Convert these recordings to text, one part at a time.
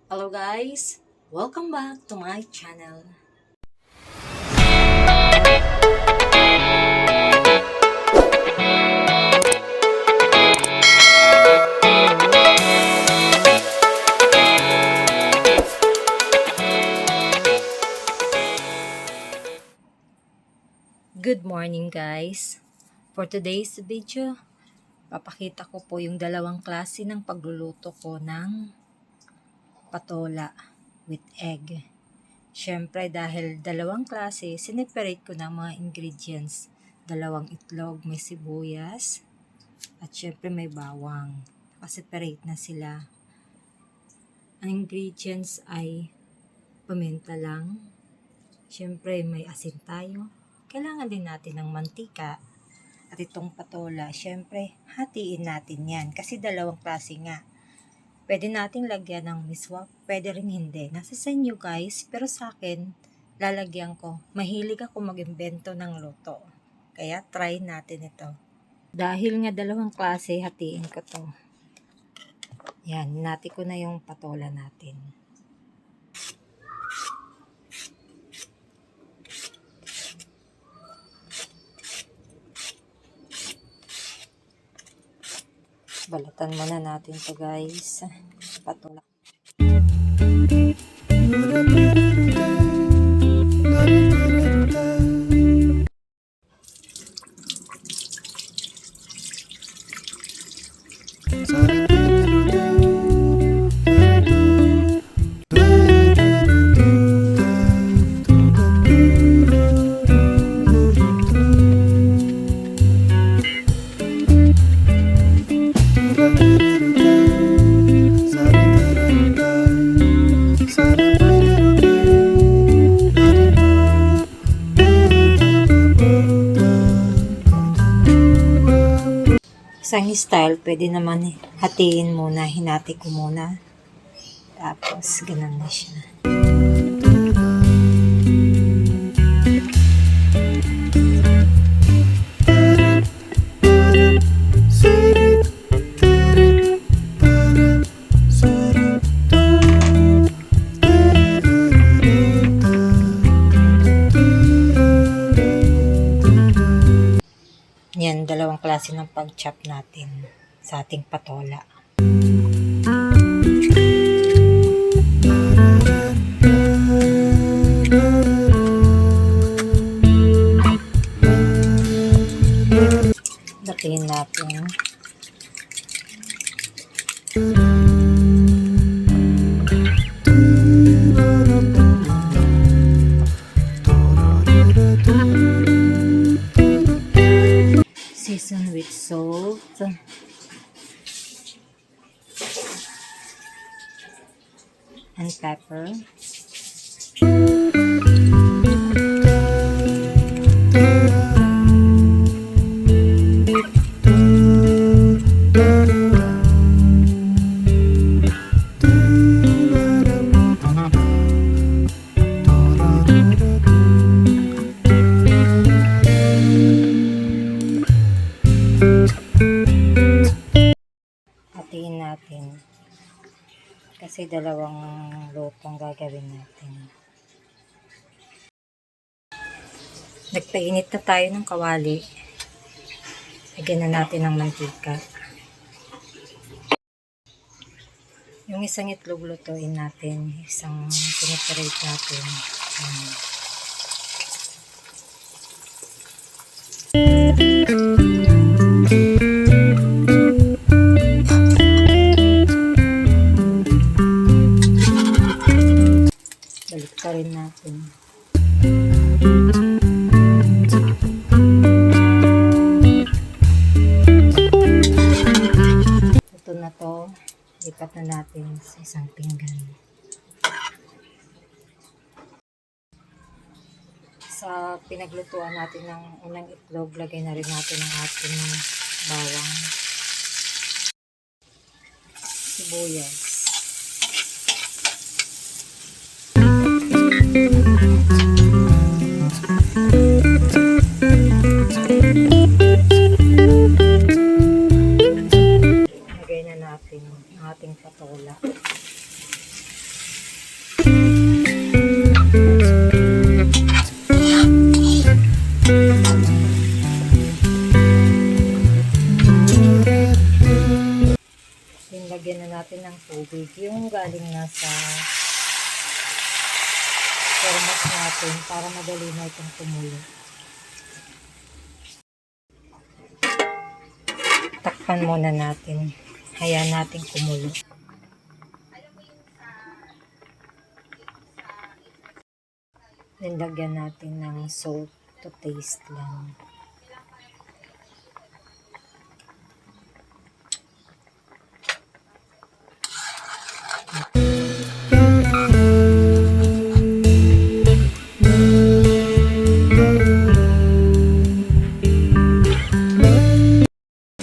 Hello guys! Welcome back to my channel. Good morning guys! For today's video, papakita ko po yung dalawang klase ng pagluluto ko ng patola with egg. Syempre dahil dalawang klase, sineperate ko ng mga ingredients. Dalawang itlog, may sibuyas, at syempre may bawang. Nakaseparate na sila. Ang ingredients ay paminta lang. Syempre may asin tayo. Kailangan din natin ng mantika. At itong patola, syempre hatiin natin yan. Kasi dalawang klase nga. Pwede nating lagyan ng miswak, pwede rin hindi. Nasa sa inyo guys, pero sa akin, lalagyan ko. Mahilig ako mag-imbento ng luto. Kaya try natin ito. Dahil nga dalawang klase, hatiin ko to. Yan, nati ko na yung patola natin. Balatan muna natin to guys. Patola. Isang style, pwede naman hatiin muna, hinati ko muna. Tapos, ganun na siya. Yan, dalawang klase ng pag-chop natin sa ating patola. Batiin natin. Season with salt and pepper. Hatiin natin kasi dalawang lutong gagawin natin. Nagpainit na tayo ng kawali. Lagyan na natin ng mantika. Yung isang itlog lutuin natin, isang piniperate natin. Balik pa rin natin. Ito na to. Lipat na natin sa isang pinggan. Sa pinaglutuan natin ng unang itlog, lagay na rin natin ang ating bawang, sibuyas, lagay na natin ang ating patola. tubig, yung galing na sa thermos natin para madali na itong kumulo. Takpan muna natin. Hayaan natin kumulo. Then, lagyan natin ng salt to taste lang.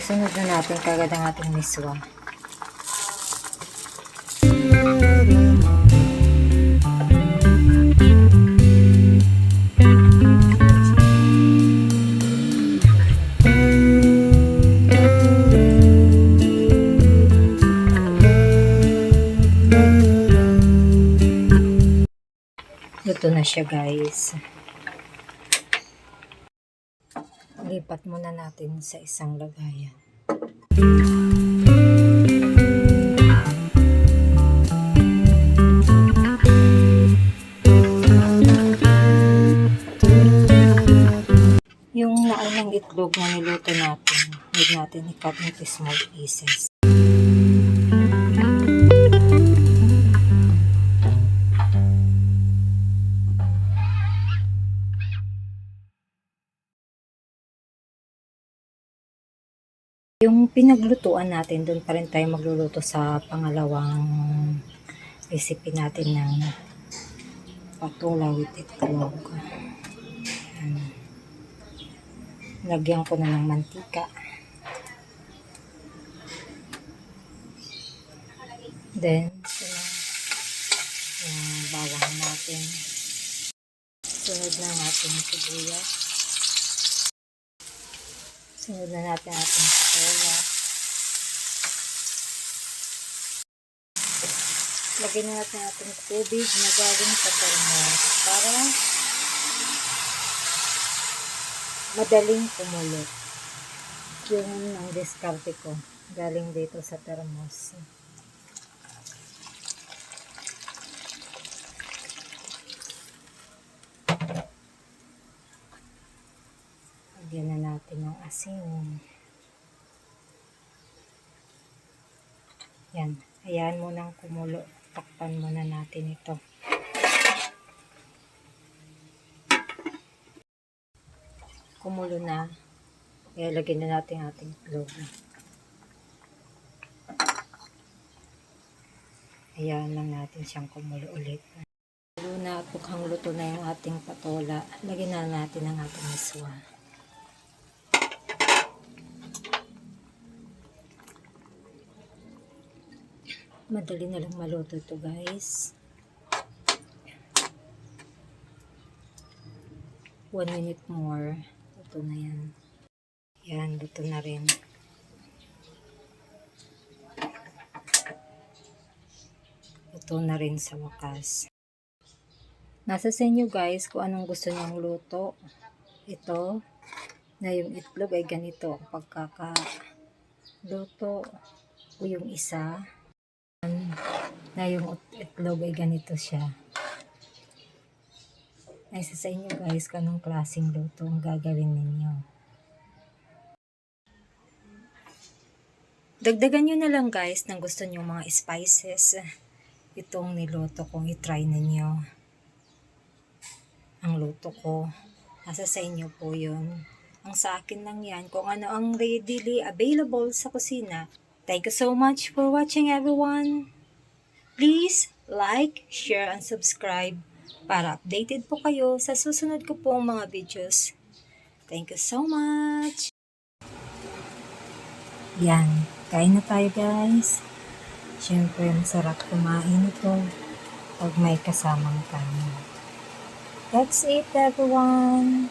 Sunod na natin kagad ang ating miswa. Luto na siya, guys. Lipat muna natin sa isang lagayan. Yung naunang itlog na niluto natin, huwag natin i-cut into small pieces. Yung pinaglutuan natin, doon pa rin tayo magluluto sa pangalawang recipe natin ng patola with itlog. Lagyan ko na ng mantika. Then, yung bawang natin. Sunod na ang ating sibuyas. Sunod na natin ating patola. Lagyan na natin ating tubig na galing sa thermos para madaling kumulo. Yung ang diskarte ko galing dito sa thermos. Lagyan na natin ng asin. Yan. Hayaan mo nang kumulo. Takpan muna natin ito. Kumulo na. Kaya lagyan na natin ating itlog. Hayaan lang natin siyang kumulo ulit. Kumulo na at mukhang luto na yung ating patola. Lagyan na natin ang ating miswa. Madali na lang maluto ito, guys. 1 minute more. Luto na yan. Yan, luto na rin. Luto na rin sa wakas. Nasa sa inyo, guys, kung anong gusto nyong luto. Ito, na yung itlog ay ganito. Pagkakaluto o yung isa, na yung itlog ay ganito siya. Ay sa inyo, guys, kung anong klaseng luto ang gagawin ninyo. Dagdagan nyo na lang, guys, ng gusto nyo mga spices. Itong niluto kong itry ninyo. Ang luto ko. Nasa sa inyo po yun. Ang sa akin lang yan kung ano ang readily available sa kusina. Thank you so much for watching, everyone. Please like, share, and subscribe para updated po kayo sa susunod ko pong mga videos. Thank you so much. Yan. Kain na tayo, guys. Siyempre, masarap kumain ito pag may kasamang kanin. That's it, everyone.